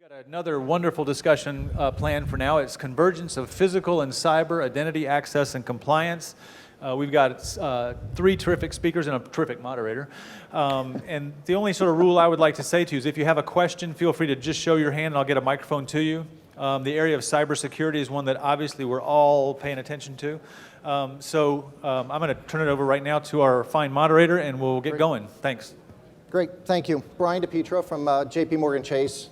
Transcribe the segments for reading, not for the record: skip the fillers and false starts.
Got another wonderful discussion planned for now. It's convergence of physical and cyber identity access and compliance. We've got three terrific speakers and a terrific moderator. And the only sort of rule I would like to say to you is if you have a question, feel free to just show your hand and I'll get a microphone to you. The area of cybersecurity is one that obviously we're all paying attention to. I'm going to turn it over right now to our fine moderator and we'll get going. Thanks. Great, thank you. Brian DePietro from JP Chase.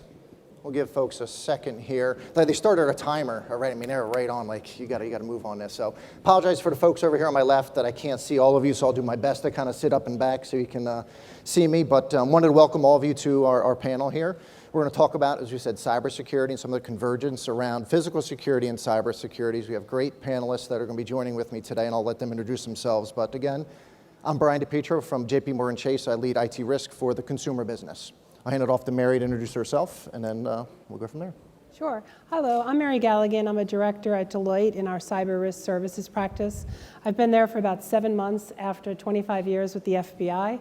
We'll give folks a second here. They started a timer already. I mean, they're right on, like, you got to move on this. So apologize for the folks over here on my left that I can't see all of you, so I'll do my best to kind of sit up and back so you can see me. But wanted to welcome all of you to our panel here. We're going to talk about, as we said, cybersecurity and some of the convergence around physical security and cybersecurity. We have great panelists that are going to be joining with me today, and I'll let them introduce themselves. But again, I'm Brian DePietro from JP Chase. I lead IT risk for the consumer business. I'll hand it off to Mary to introduce herself, and then we'll go from there. Sure. Hello, I'm Mary Galligan. I'm a director at Deloitte in our cyber risk services practice. I've been there for about 7 months after 25 years with the FBI.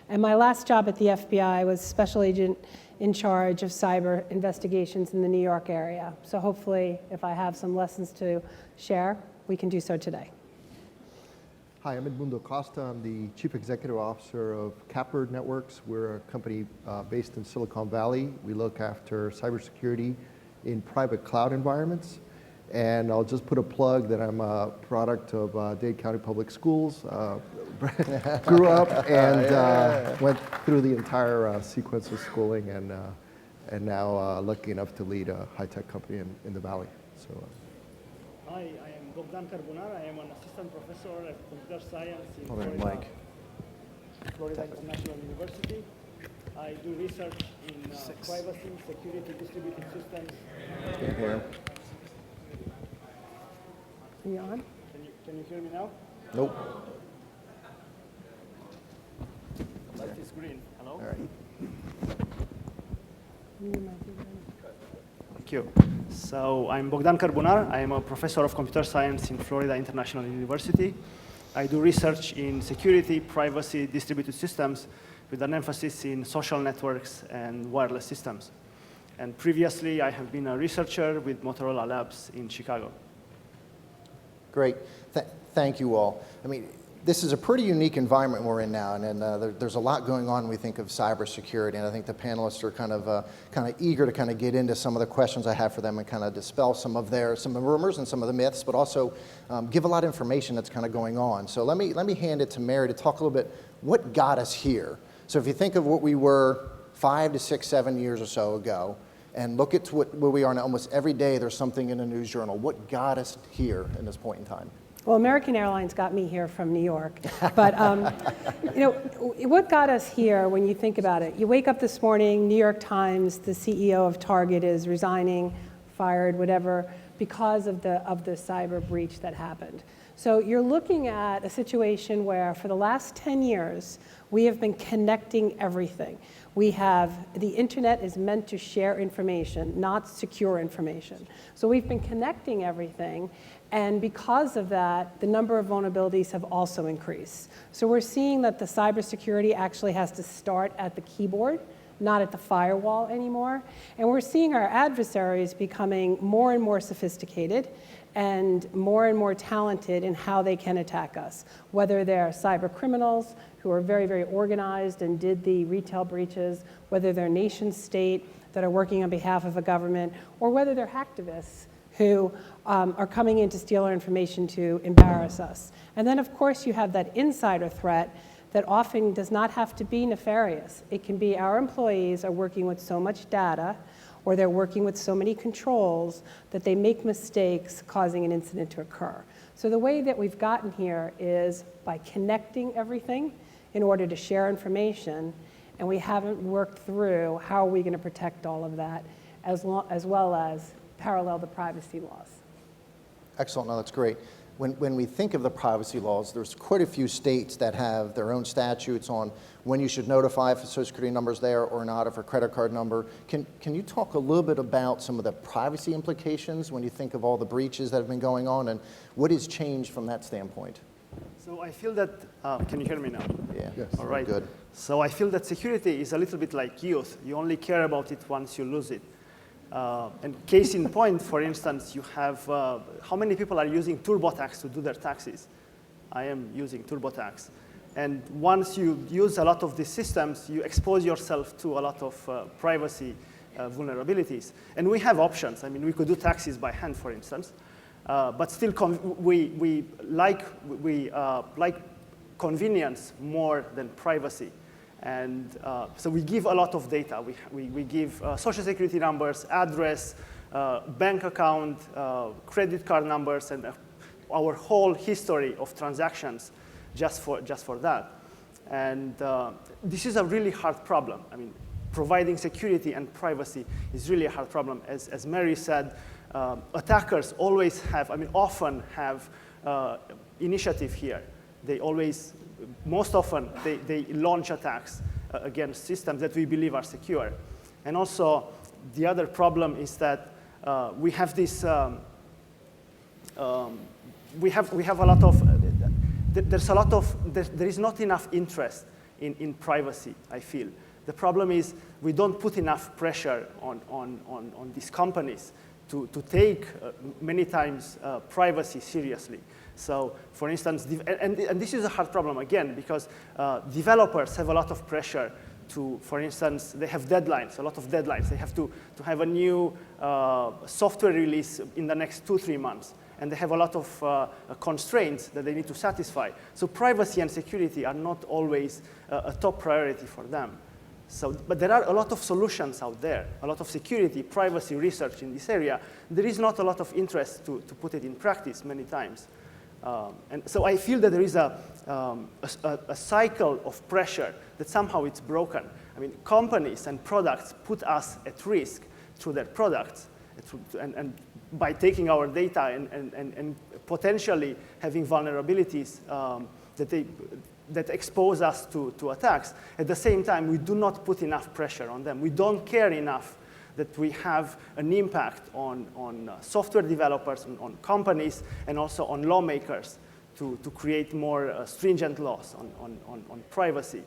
And my last job at the FBI was special agent in charge of cyber investigations in the New York area. So hopefully, if I have some lessons to share, we can do so today. Hi, I'm Edmundo Costa. I'm the Chief Executive Officer of Capbird Networks. We're a company based in Silicon Valley. We look after cybersecurity in private cloud environments. And I'll just put a plug that I'm a product of Dade County Public Schools. Grew up and went through the entire sequence of schooling and now lucky enough to lead a high-tech company in the Valley. So. Hi, I am Bogdan Carbonar. I am an assistant professor at computer science in Florida International University. I do research in privacy, security, distributed systems. Here. Are you on? Can you hear me now? Nope. Light is green. Hello? All right. Thank you. So I'm Bogdan Carbonar. I am a professor of computer science in Florida International University. I do research in security, privacy, distributed systems with an emphasis in social networks and wireless systems. And previously, I have been a researcher with Motorola Labs in Chicago. Great. Thank you all. I mean, this is a pretty unique environment we're in now, and there's a lot going on when we think of cybersecurity, and I think the panelists are kind of eager to kind of get into some of the questions I have for them and kind of dispel some of the rumors and some of the myths, but also give a lot of information that's kind of going on. So let me hand it to Mary to talk a little bit what got us here. So if you think of what we were 5 to 6, 7 years or so ago, and look at where we are now, almost every day there's something in a news journal. What got us here in this point in time? Well, American Airlines got me here from New York. But you know, what got us here when you think about it? You wake up this morning, New York Times, the CEO of Target is resigning, fired, whatever, because of the cyber breach that happened. So you're looking at a situation where for the last 10 years, we have been connecting everything. The internet is meant to share information, not secure information. So we've been connecting everything, and because of that, the number of vulnerabilities have also increased. So we're seeing that the cybersecurity actually has to start at the keyboard, not at the firewall anymore. And we're seeing our adversaries becoming more and more sophisticated and more talented in how they can attack us, whether they're cyber criminals who are very, very organized and did the retail breaches, whether they're nation state that are working on behalf of a government, or whether they're hacktivists who are coming in to steal our information to embarrass us. And then, of course, you have that insider threat that often does not have to be nefarious. It can be our employees are working with so much data, or they're working with so many controls that they make mistakes causing an incident to occur. So the way that we've gotten here is by connecting everything in order to share information, and we haven't worked through how are we going to protect all of that as well as parallel the privacy laws. Excellent, no, that's great. When we think of the privacy laws, there's quite a few states that have their own statutes on when you should notify if a social security number is there or not, if a credit card number. Can you talk a little bit about some of the privacy implications when you think of all the breaches that have been going on, and what has changed from that standpoint? So I feel that, can you hear me now? Yeah, yes. All right. Good. So I feel that security is a little bit like youth. You only care about it once you lose it. And case in point, for instance, you have how many people are using TurboTax to do their taxes? I am using TurboTax. And once you use a lot of these systems, you expose yourself to a lot of privacy vulnerabilities. And we have options. I mean, we could do taxes by hand, for instance. But still, we like convenience more than privacy. And so we give a lot of data. We give social security numbers, address, bank account, credit card numbers, and our whole history of transactions just for that. And this is a really hard problem. I mean, providing security and privacy is really a hard problem. As Mary said, attackers always have, often have initiative here. They always, most often, they launch attacks against systems that we believe are secure. And also, the other problem is that we have this, we have a lot of, there is not enough interest in privacy, I feel. The problem is we don't put enough pressure on these companies to take many times privacy seriously. So, for instance, and this is a hard problem again because developers have a lot of pressure to, for instance, they have deadlines, a lot of deadlines. They have to have a new software release in the next 2-3 months. And they have a lot of constraints that they need to satisfy. So privacy and security are not always a top priority for them. So, but there are a lot of solutions out there, a lot of security, privacy research in this area. There is not a lot of interest to put it in practice many times. And so I feel that there is a cycle of pressure that somehow it's broken. I mean, companies and products put us at risk through their products and by taking our data and potentially having vulnerabilities that expose us to attacks. At the same time, we do not put enough pressure on them. We don't care enough that we have an impact on software developers, on companies, and also on lawmakers to create more stringent laws on privacy.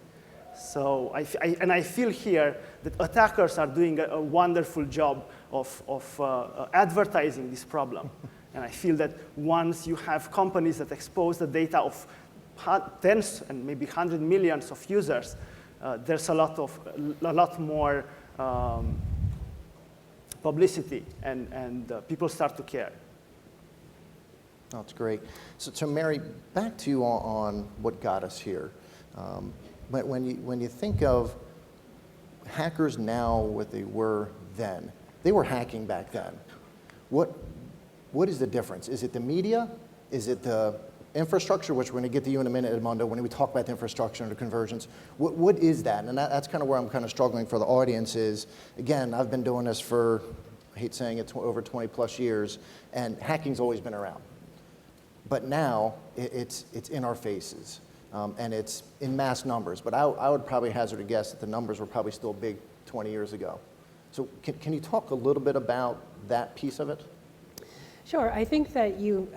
So I feel here that attackers are doing a wonderful job of advertising this problem. And I feel that once you have companies that expose the data of tens and maybe 100 millions of users, there's a lot more publicity, and people start to care. That's great. So Mary, back to you on what got us here. When you think of hackers now, what they were then, they were hacking back then. What is the difference? Is it the media? Is it the infrastructure, which we're going to get to you in a minute, Edmundo, when we talk about the infrastructure and the convergence? What is that? And that's kind of where I'm kind of struggling for the audience is, again, I've been doing this for, I hate saying it, over 20 plus years, and hacking's always been around. But now it's in our faces. And it's in mass numbers. But I would probably hazard a guess that the numbers were probably still big 20 years ago. So can you talk a little bit about that piece of it? Sure. I think that you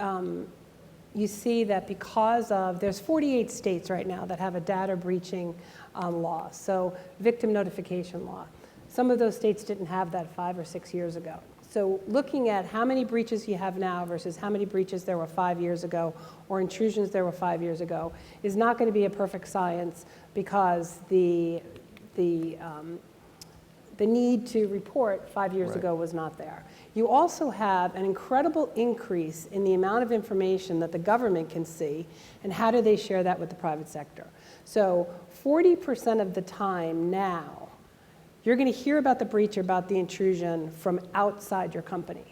see that because of, there's 48 states right now that have a data breaching law, so victim notification law. Some of those states didn't have that 5 or 6 years ago. So looking at how many breaches you have now versus how many breaches there were 5 years ago or intrusions there were 5 years ago is not going to be a perfect science because the need to report 5 years ago was not there. You also have an incredible increase in the amount of information that the government can see, and how do they share that with the private sector? So 40% of the time now, you're going to hear about the breach or about the intrusion from outside your company.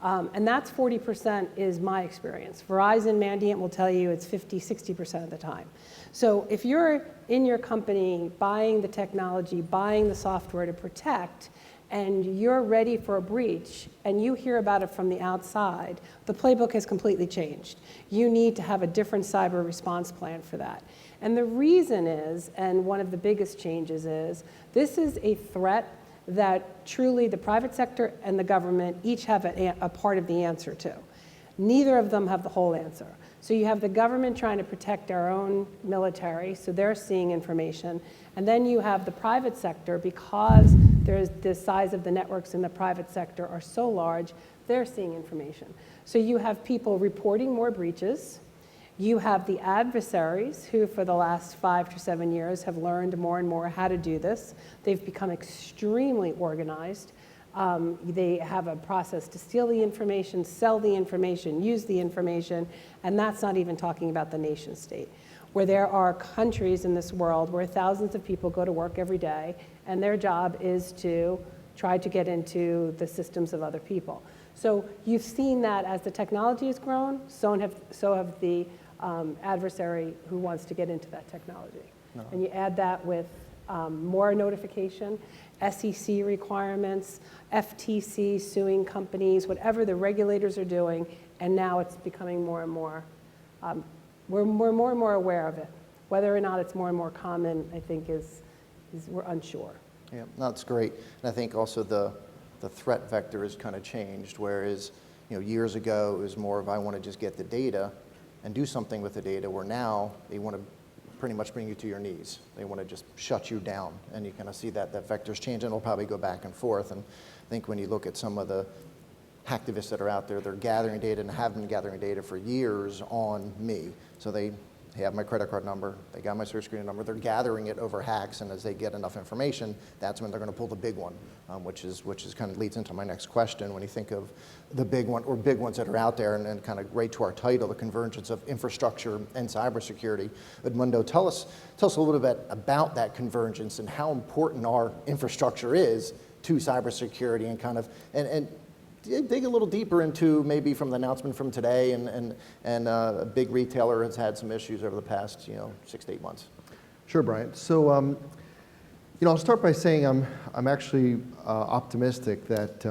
And that's 40% is my experience. Verizon, Mandiant will tell you it's 50, 60% of the time. So if you're in your company buying the technology, buying the software to protect, and you're ready for a breach, and you hear about it from the outside, the playbook has completely changed. You need to have a different cyber response plan for that. And the reason is, and one of the biggest changes is, this is a threat that truly the private sector and the government each have a part of the answer to. Neither of them have the whole answer. So you have the government trying to protect our own military, so they're seeing information. And then you have the private sector, because the size of the networks in the private sector are so large, they're seeing information. So you have people reporting more breaches. You have the adversaries who, for the last 5 to 7 years, have learned more and more how to do this. They've become extremely organized. They have a process to steal the information, sell the information, use the information, and that's not even talking about the nation state, where there are countries in this world where thousands of people go to work every day, and their job is to try to get into the systems of other people. So you've seen that as the technology has grown, so have the adversary who wants to get into that technology. No. And you add that with more notification, SEC requirements, FTC suing companies, whatever the regulators are doing, and now it's becoming more and more, we're more and more aware of it. Whether or not it's more and more common, I think is we're unsure. Yeah, that's great. And I think also the threat vector has kind of changed, whereas years ago it was more of I want to just get the data and do something with the data, where now they want to pretty much bring you to your knees. They want to just shut you down, and you kind of see that vector's change, and it'll probably go back and forth. And I think when you look at some of the hacktivists that are out there, they're gathering data and have been gathering data for years on me. So they have my credit card number, they got my social security number, they're gathering it over hacks, and as they get enough information, that's when they're going to pull the big one, which is kind of leads into my next question. When you think of the big one, or big ones that are out there, and kind of right to our title, the convergence of infrastructure and cybersecurity, Edmundo, tell us a little bit about that convergence and how important our infrastructure is to cybersecurity, and kind of and dig a little deeper into maybe from the announcement from today, and a big retailer has had some issues over the past 6 to 8 months. Sure, Brian. So, I'll start by saying I'm actually optimistic that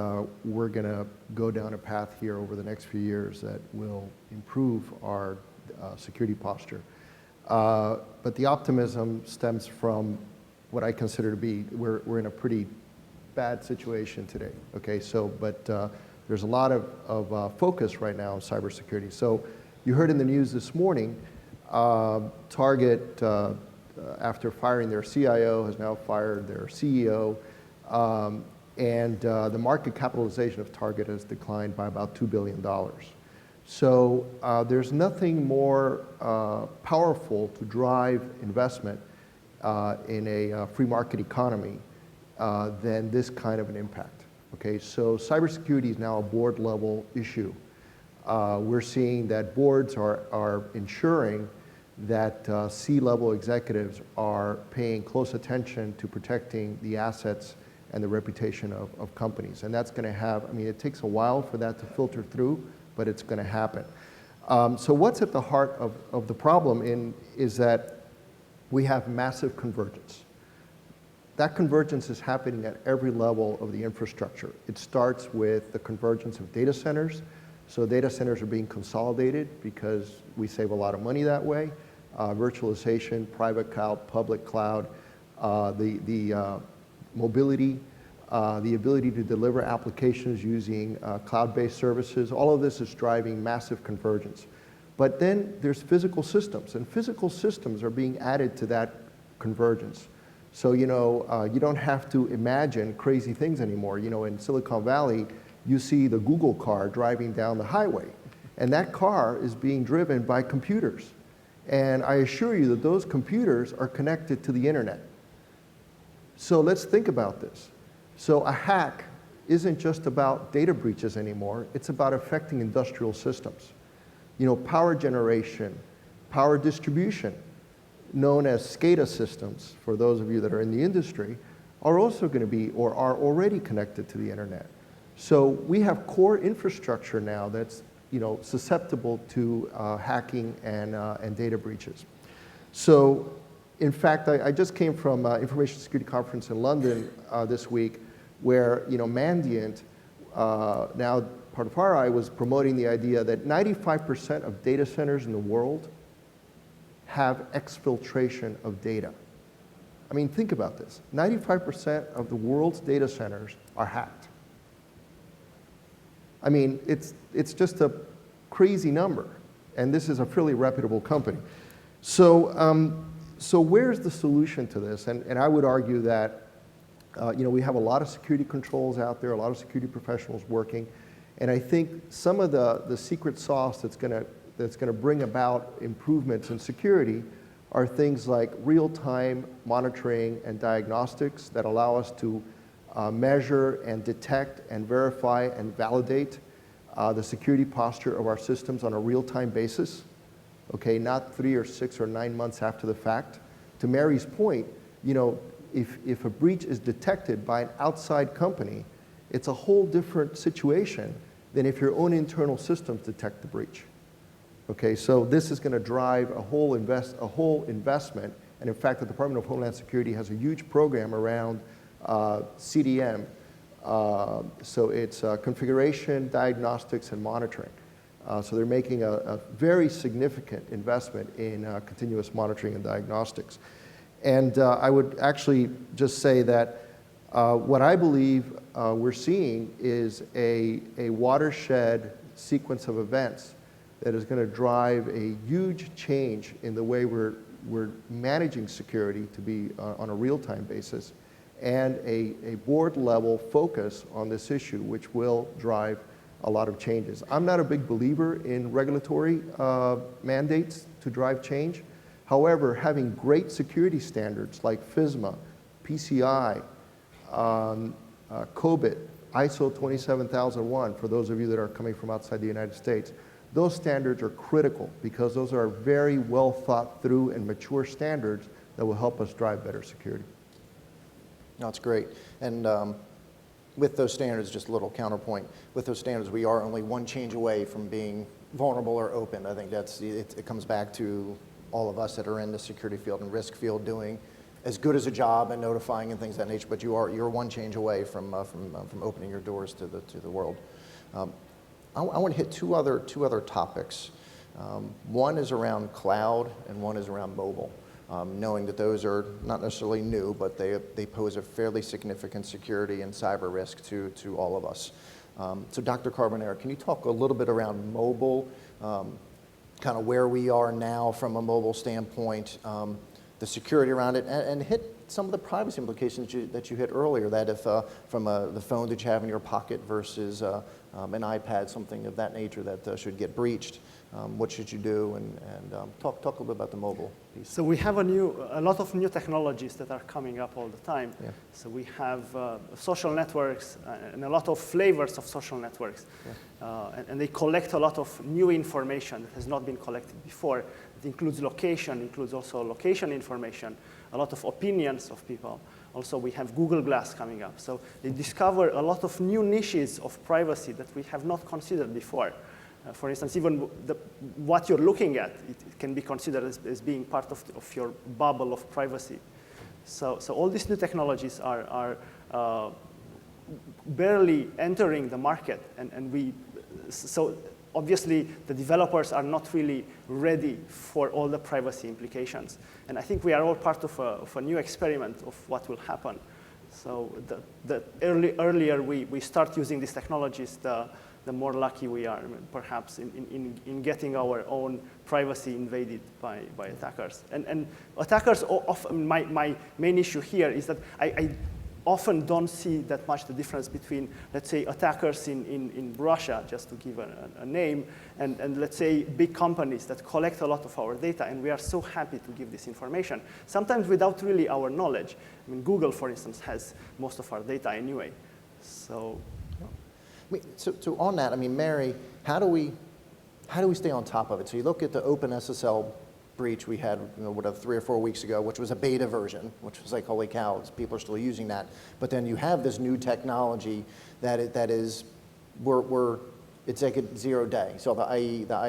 we're going to go down a path here over the next few years that will improve our security posture. But the optimism stems from what I consider to be we're in a pretty bad situation today. Okay, so but there's a lot of focus right now on cybersecurity. So you heard in the news this morning, Target, after firing their CIO, has now fired their CEO, and the market capitalization of Target has declined by about $2 billion. So there's nothing more powerful to drive investment in a free market economy than this kind of an impact. Okay, so cybersecurity is now a board level issue. We're seeing that boards are ensuring that C-level executives are paying close attention to protecting the assets and the reputation of companies. And that's going to have, it takes a while for that to filter through, but it's going to happen. So what's at the heart of the problem is that we have massive convergence. That convergence is happening at every level of the infrastructure. It starts with the convergence of data centers. So data centers are being consolidated because we save a lot of money that way. Virtualization, private cloud, public cloud, the mobility, the ability to deliver applications using cloud-based services, all of this is driving massive convergence. But then there's physical systems, and physical systems are being added to that convergence. So, you don't have to imagine crazy things anymore. In Silicon Valley, you see the Google car driving down the highway, and that car is being driven by computers. And I assure you that those computers are connected to the internet. So let's think about this. So a hack isn't just about data breaches anymore, it's about affecting industrial systems. Power generation, power distribution, known as SCADA systems, for those of you that are in the industry, are also going to be, or are already connected to the internet. So we have core infrastructure now that's susceptible to hacking and data breaches. So in fact, I just came from an information security conference in London this week where Mandiant, now part of RI, was promoting the idea that 95% of data centers in the world have exfiltration of data. Think about this. 95% of the world's data centers are hacked. It's just a crazy number, and this is a fairly reputable company. So, so where's the solution to this? And I would argue that We have a lot of security controls out there, a lot of security professionals working, and I think some of the secret sauce that's going to bring about improvements in security are things like real-time monitoring and diagnostics that allow us to measure and detect and verify and validate the security posture of our systems on a real-time basis, okay, not 3 or 6 or 9 months after the fact. To Mary's point, if a breach is detected by an outside company, it's a whole different situation than if your own internal systems detect the breach. Okay, so this is going to drive a whole investment, and in fact, the Department of Homeland Security has a huge program around CDM. So it's configuration, diagnostics, and monitoring. So they're making a very significant investment in continuous monitoring and diagnostics. And I would actually just say that what I believe we're seeing is a watershed sequence of events that is going to drive a huge change in the way we're managing security to be on a real-time basis, and a board-level focus on this issue, which will drive a lot of changes. I'm not a big believer in regulatory mandates to drive change. However, having great security standards like FISMA, PCI, COBIT, ISO 27001, for those of you that are coming from outside the United States, those standards are critical because those are very well thought through and mature standards that will help us drive better security. That's great. And with those standards, just a little counterpoint, with those standards, we are only one change away from being vulnerable or open. I think it comes back to all of us that are in the security field and risk field doing as good as a job and notifying and things of that nature, but you're one change away from opening your doors to the world. I want to hit two other topics. One is around cloud and one is around mobile. Knowing that those are not necessarily new, but they pose a fairly significant security and cyber risk to all of us. So Dr. Carbonara, can you talk a little bit around mobile, kind of where we are now from a mobile standpoint, the security around it, and hit some of the privacy implications that you hit earlier, that if from the phone that you have in your pocket versus an iPad, something of that nature that should get breached, what should you do, and talk a little bit about the mobile piece. So we have a lot of new technologies that are coming up all the time. Yeah. So we have social networks and a lot of flavors of social networks. Yeah. And they collect a lot of new information that has not been collected before. It includes location, includes also location information, a lot of opinions of people. Also, we have Google Glass coming up. So they discover a lot of new niches of privacy that we have not considered before. For instance, even what you're looking at, it can be considered as being part of your bubble of privacy. So all these new technologies are barely entering the market, so obviously the developers are not really ready for all the privacy implications. And I think we are all part of a new experiment of what will happen. So the earlier we start using these technologies, the more lucky we are, perhaps, in getting our own privacy invaded by attackers. And attackers, my main issue here is that I often don't see that much the difference between, let's say, attackers in Russia, just to give a name, and let's say big companies that collect a lot of our data, and we are so happy to give this information, sometimes without really our knowledge. I mean, Google, for instance, has most of our data anyway. So on that, I mean, Mary, how do we stay on top of it? So you look at the OpenSSL breach we had, 3 or 4 weeks ago, which was a beta version, which was like, holy cow, people are still using that. But then you have this new technology it's like a 0-day. So the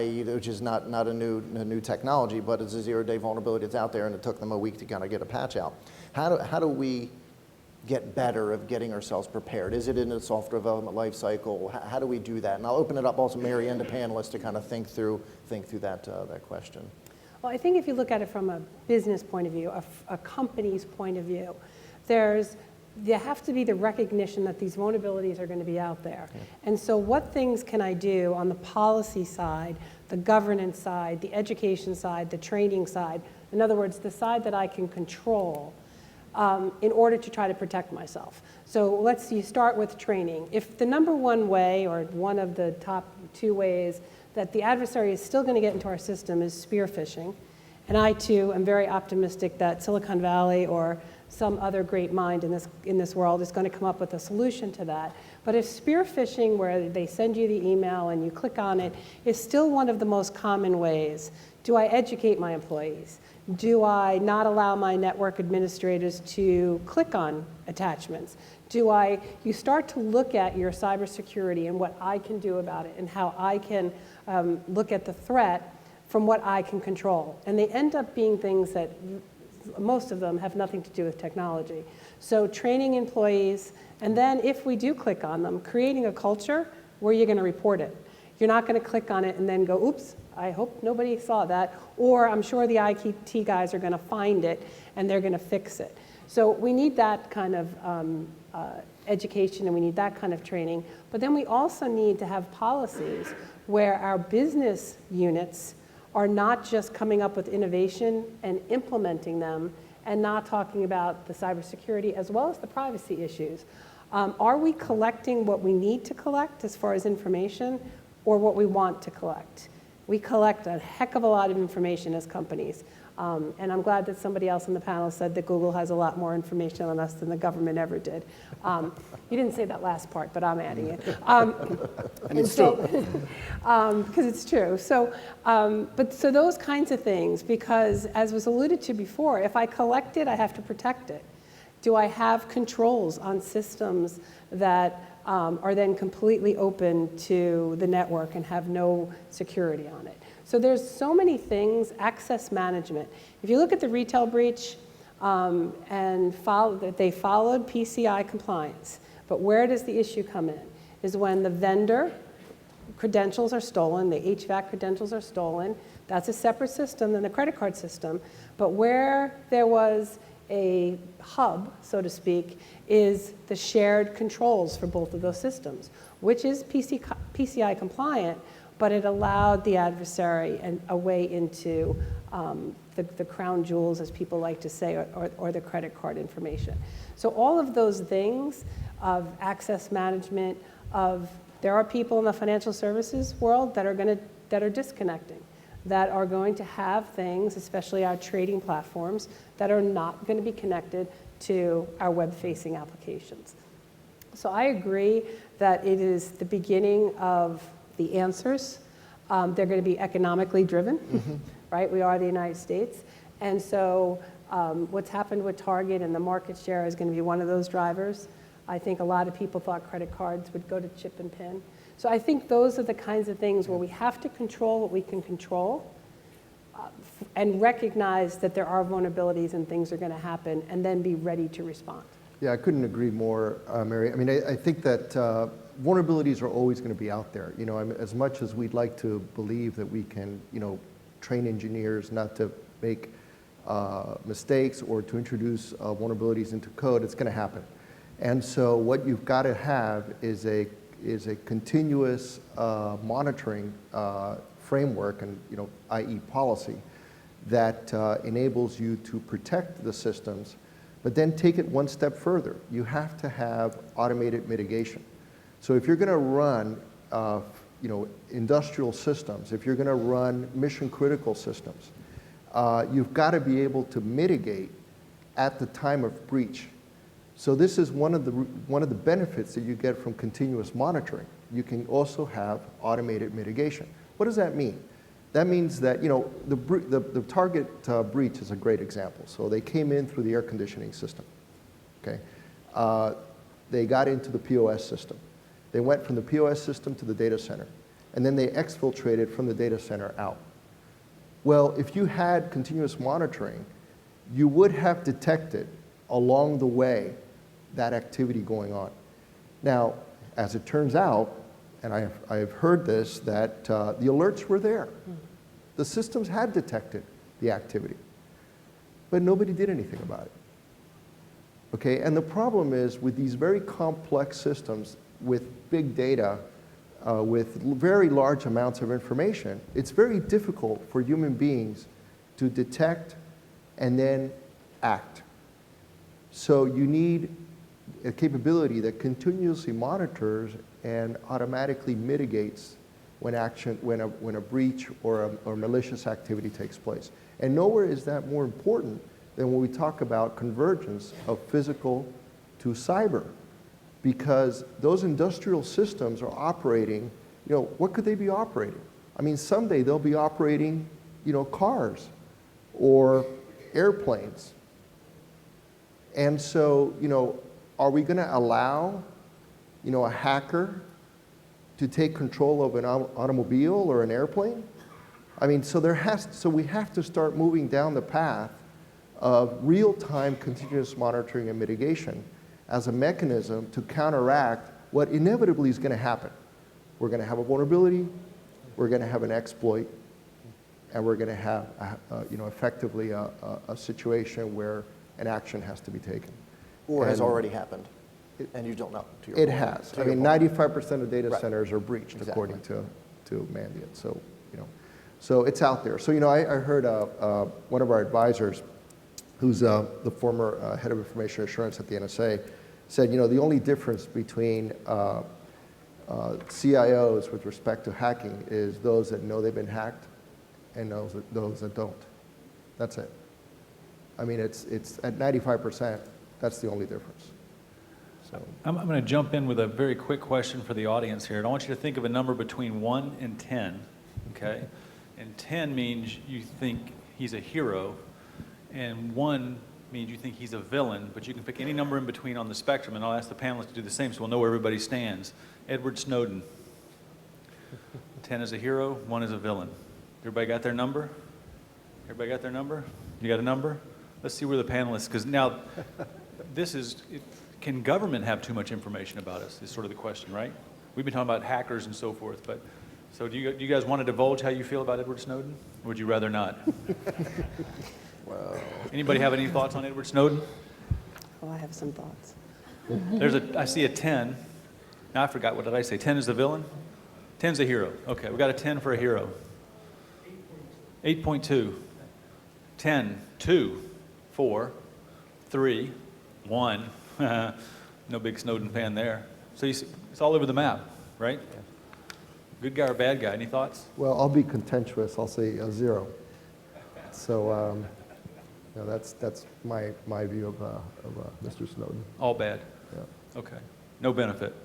IE, which is not a new technology, but it's a 0-day vulnerability that's out there, and it took them a week to kind of get a patch out. How do we get better of getting ourselves prepared? Is it in the software development life cycle? How do we do that? And I'll open it up also, Mary, and the panelists to kind of think through that question. Well, I think if you look at it from a business point of view, a company's point of view, there have to be the recognition that these vulnerabilities are going to be out there. Yeah. And so what things can I do on the policy side, the governance side, the education side, the training side, in other words, the side that I can control, in order to try to protect myself. So you start with training. If the number one way, or one of the top 2 ways, that the adversary is still going to get into our system is spear phishing, and I too am very optimistic that Silicon Valley or some other great mind in this world is going to come up with a solution to that. But if spear phishing, where they send you the email and you click on it, is still one of the most common ways, do I educate my employees? Do I not allow my network administrators to click on attachments? You start to look at your cybersecurity and what I can do about it and how I can look at the threat from what I can control. And they end up being things that most of them have nothing to do with technology. So training employees, and then if we do click on them, creating a culture where you're going to report it. You're not going to click on it and then go, oops, I hope nobody saw that, or I'm sure the IT guys are going to find it and they're going to fix it. So we need that kind of education, and we need that kind of training. But then we also need to have policies where our business units are not just coming up with innovation and implementing them and not talking about the cybersecurity as well as the privacy issues. Are we collecting what we need to collect as far as information, or what we want to collect? We collect a heck of a lot of information as companies. And I'm glad that somebody else on the panel said that Google has a lot more information on us than the government ever did. You didn't say that last part, but I'm adding it. And it's true. Because it's true. So those kinds of things, because as was alluded to before, if I collect it, I have to protect it. Do I have controls on systems that are then completely open to the network and have no security on it? So there's so many things. Access management. If you look at the retail breach, that they followed PCI compliance, but where does the issue come in? Is when the vendor credentials are stolen, the HVAC credentials are stolen. That's a separate system than the credit card system. But where there was a hub, so to speak, is the shared controls for both of those systems, which is PCI compliant, but it allowed the adversary a way into the crown jewels, as people like to say, or the credit card information. So all of those things of access management, there are people in the financial services world that are disconnecting, that are going to have things, especially our trading platforms, that are not going to be connected to our web-facing applications. So I agree that it is the beginning of the answers. They're going to be economically driven, right? We are the United States. And so what's happened with Target and the market share is going to be one of those drivers. I think a lot of people thought credit cards would go to chip and pin. So I think those are the kinds of things where we have to control what we can control and recognize that there are vulnerabilities and things are going to happen, and then be ready to respond. Yeah, I couldn't agree more, Mary. I mean, I think that vulnerabilities are always going to be out there. You know, as much as we'd like to believe that we can, train engineers not to make mistakes or to introduce vulnerabilities into code, it's going to happen. And so what you've got to have is a continuous monitoring framework, and i.e. policy, that enables you to protect the systems, but then take it one step further. You have to have automated mitigation. So if you're going to run industrial systems, if you're going to run mission-critical systems, you've got to be able to mitigate at the time of breach. So this is one of the benefits that you get from continuous monitoring. You can also have automated mitigation. What does that mean? That means that the Target breach is a great example. So they came in through the air conditioning system. Okay, they got into the POS system. They went from the POS system to the data center, and then they exfiltrated from the data center out. Well, if you had continuous monitoring, you would have detected along the way that activity going on. Now, as it turns out, and I have heard this, that the alerts were there. The systems had detected the activity, but nobody did anything about it. Okay, and the problem is with these very complex systems with big data, with very large amounts of information, it's very difficult for human beings to detect and then act. So you need a capability that continuously monitors and automatically mitigates when a breach or malicious activity takes place. And nowhere is that more important than when we talk about convergence of physical to cyber, because those industrial systems are operating, what could they be operating? I mean, someday they'll be operating, cars or airplanes. And so, are we going to allow, a hacker to take control of an automobile or an airplane? I mean, so we have to start moving down the path of real-time continuous monitoring and mitigation as a mechanism to counteract what inevitably is going to happen. We're going to have a vulnerability, we're going to have an exploit, and we're going to have, effectively a situation where an action has to be taken. Or has already happened, and you don't know. To your It point. has. To I your mean, point. 95% of data centers are breached, according to Mandiant. So it's out there. So, I heard one of our advisors, who's the former head of information assurance at the NSA, said, the only difference between CIOs with respect to hacking is those that know they've been hacked and those that don't. That's it. I mean, it's at 95%, that's the only difference. So I'm going to jump in with a very quick question for the audience here. And I want you to think of a number between 1 and 10, okay? And 10 means you think he's a hero, and 1 means you think he's a villain, but you can pick any number in between on the spectrum, and I'll ask the panelists to do the same so we'll know where everybody stands. Edward Snowden. 10 is a hero, 1 is a villain. Everybody got their number? Everybody got their number? You got a number? Let's see where the panelists, because now can government have too much information about us is sort of the question, right? We've been talking about hackers and so forth, but so do you guys want to divulge how you feel about Edward Snowden? Or would you rather not? Well, Anybody have any thoughts on Edward Snowden? Well, I have some thoughts. I see a 10. Now I forgot, what did I say? 10 is the villain? 10's a hero. Okay, we got a 10 for a hero. 8.2. 10, 2, 4, 3, 1. No big Snowden fan there. So you see, it's all over the map, right? Good guy or bad guy? Any thoughts? well, I'll be contentious. I'll say 0. So that's my view of Mr. Snowden. All bad. Yeah. Okay. No benefit.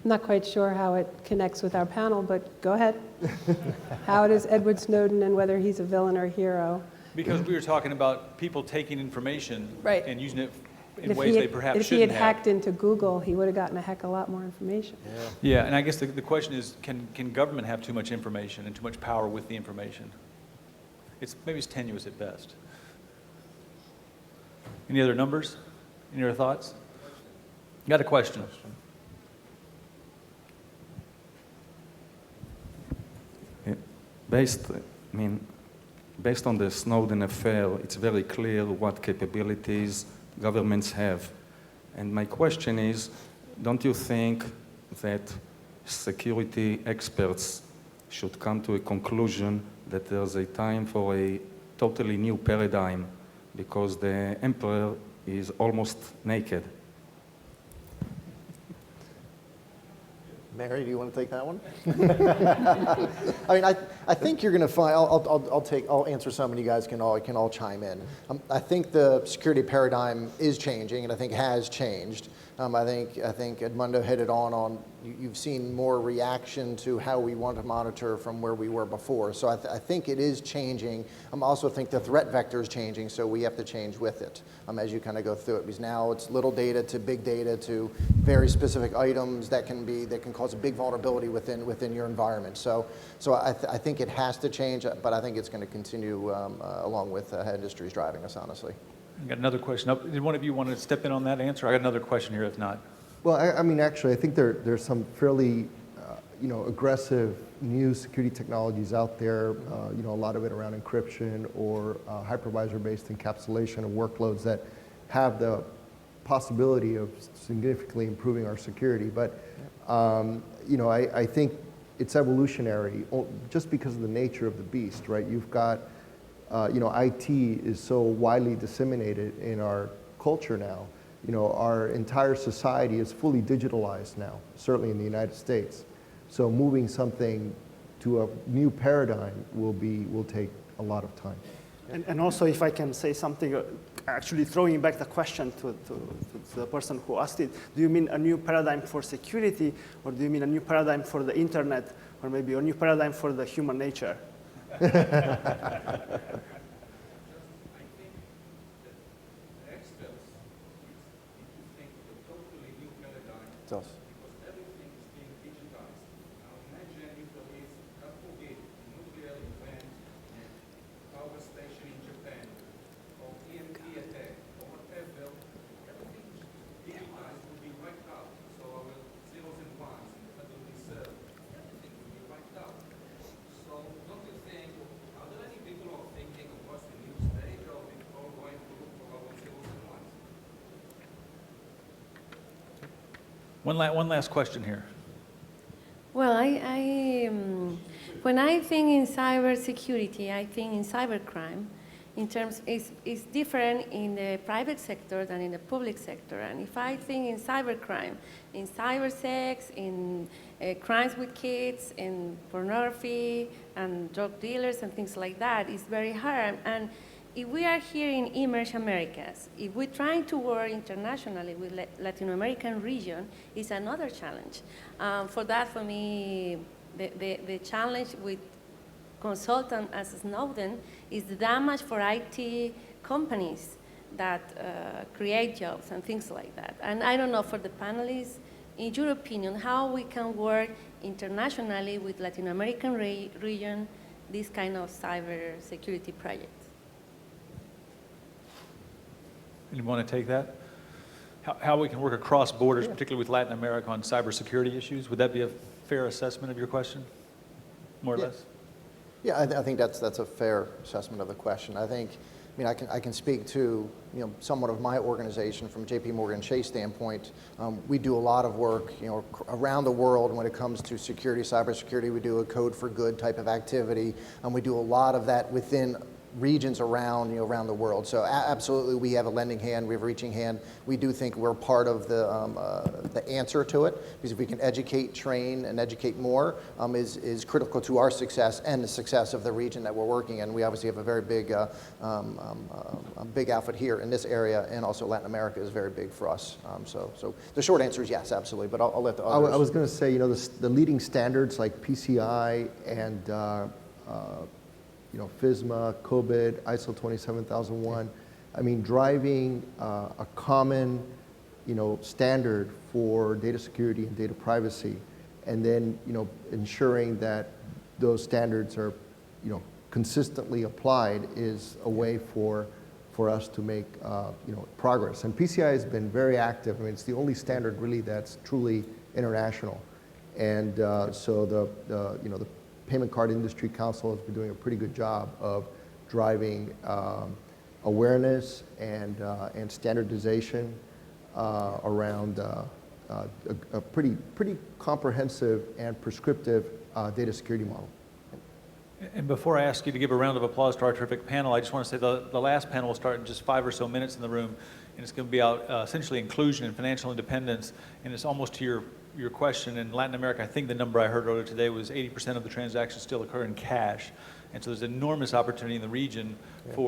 I'm not quite sure how it connects with our panel, but go ahead. How does Edward Snowden and whether he's a villain or a hero? Because we were talking about people taking information Right. and using it in And ways they perhaps if he had shouldn't have. hacked into Google, he would have gotten a heck of a lot more information. Yeah, and I guess the question is, can government have too much information and too much power with the information? Maybe it's tenuous at best. Any other numbers? Any other thoughts? Got a question? Based on the Snowden affair, it's very clear what capabilities governments have. And my question is, don't you think that security experts should come to a conclusion that there's a time for a totally new paradigm because the emperor is almost naked? Mary, do you want to take that one? I mean, I think you're going to find. I'll answer some, and you guys can all chime in. I think the security paradigm is changing, and I think has changed. I think Edmundo hit it on. You've seen more reaction to how we want to monitor from where we were before. So I think it is changing. I also think the threat vector is changing, so we have to change with it as you kind of go through it. Because now it's little data to big data to very specific items that can cause a big vulnerability within your environment. So I think it has to change, but I think it's going to continue along with how industry is driving us, honestly. I got another question. Did one of you want to step in on that answer? I got another question here if not. Well, I mean, actually, I think there's some fairly, aggressive new security technologies out there. A lot of it around encryption or hypervisor-based encapsulation of workloads that have the possibility of significantly improving our security. But, I think it's evolutionary just because of the nature of the beast, right? You've got IT is so widely disseminated in our culture now. Our entire society is fully digitalized now, certainly in the United States. So moving something to a new paradigm will take a lot of time. And also, if I can say something, actually throwing back the question to the person who asked it, do you mean a new paradigm for security, or do you mean a new paradigm for the internet, or maybe a new paradigm for the human nature? So, One last question here. Well, when I think in cybersecurity, I think in cybercrime. In terms, it's different in the private sector than in the public sector. And if I think in cybercrime, in cybersex, in crimes with kids, in pornography, and drug dealers and things like that, it's very hard. And if we are here in eMERGE Americas, if we're trying to work internationally with Latin American region, it's another challenge. For that, for me, the challenge with consultant as Snowden is the damage for IT companies that create jobs and things like that. And I don't know, for the panelists, in your opinion, how we can work internationally with Latin American region, this kind of cyber security projects? Anyone want to take that? How we can work across borders, particularly with Latin America, on cybersecurity issues? Would that be a fair assessment of your question, more or less? yeah, I think that's a fair assessment of the question. I can speak to somewhat of my organization from JP Morgan Chase standpoint. We do a lot of work around the world when it comes to security, cybersecurity. We do a code for good type of activity, and we do a lot of that within regions around the world. So absolutely, we have a lending hand, we have a reaching hand. We do think we're part of the answer to it, because if we can educate, train, and educate more, is critical to our success and the success of the region that we're working in. We obviously have a very big big outfit here in this area, and also Latin America is very big for us. So the short answer is yes, absolutely. But I'll let the others. I was going to say, the leading standards like PCI and FISMA, COBIT, ISO 27001. I mean, driving a common, standard for data security and data privacy, and then, ensuring that those standards are, consistently applied is a way for us to make, progress. And PCI has been very active. I mean, it's the only standard really that's truly international, and so the Payment Card Industry Council has been doing a pretty good job of driving awareness and standardization around a pretty comprehensive and prescriptive data security model. And before I ask you to give a round of applause to our terrific panel, I just want to say the last panel will start in just 5 or so minutes in the room, and it's going to be about essentially inclusion and financial independence, and it's almost to your question. In Latin America, I think the number I heard earlier today was 80% of the transactions still occur in cash, and so there's enormous opportunity in the region for